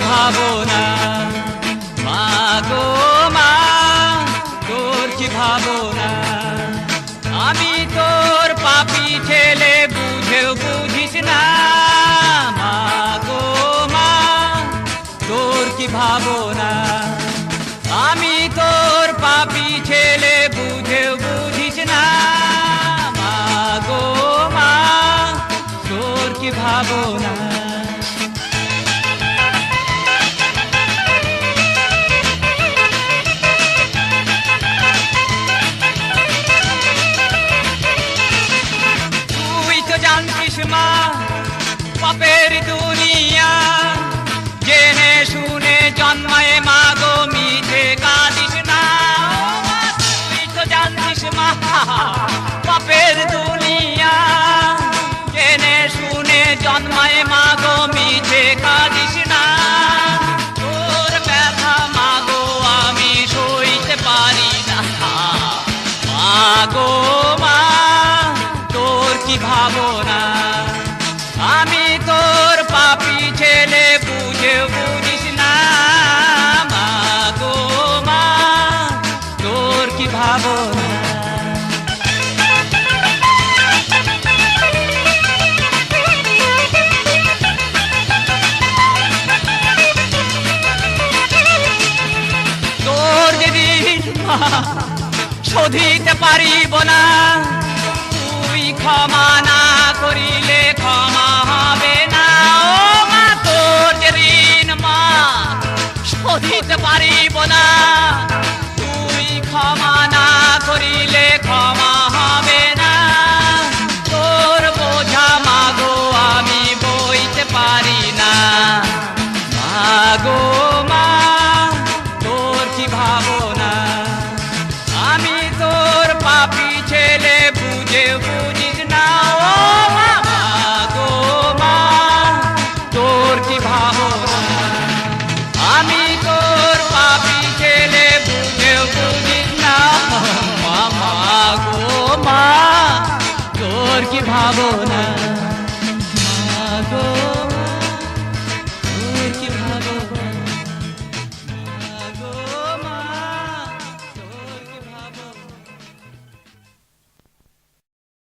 ভাবনা, মা গো মা তোর কি ভাবনা। আমি তোর পাপী ছেলে বুঝেও বুঝিস না, মা গো মা তোর কি ভাবনা। আমি তোর পাপী ছেলে বুঝেও বুঝিস না, মা গো মা তোর কি ভাবনা। জানতিস মা পাপের দুনিয়া, জেনে শুনে জন্মায় মা গো মিঠে কাঁদিস না। তুই তো জানতিস মা পাপের দুনিয়া, জেনে শুনে জন্মায় মা গো মিঠে কাঁদিস না। তোর ব্যথা মা গো আমি সইতে পারি না, মা গো মা তোর কি ভাবনা। আমি তোর পাপী ছেলে বুঝেও বুঝিস না, মা গো মা তোর কি ভাবনা। তোর যেদিন মা শোধিতে পারিব না, ক্ষমা না করিলে ক্ষমা হবে না। ও মা তোর যে ঋণ মা শোধিতে পারিব না, তুই ক্ষমা না করিলে ক্ষমা হবে না। তোর বোঝা মা গো আমি বইতে পারি না, মা গো মা তোর কি ভাবনা। আমি তোর পাপী ছেলে বুঝে বুঝিস না, ও মা গো মা তোর কি ভাবনা। আমি তোর পাপী ছেলে বুঝে বুঝিস না, মা গো মা তোর কি ভাবনা, মা গো।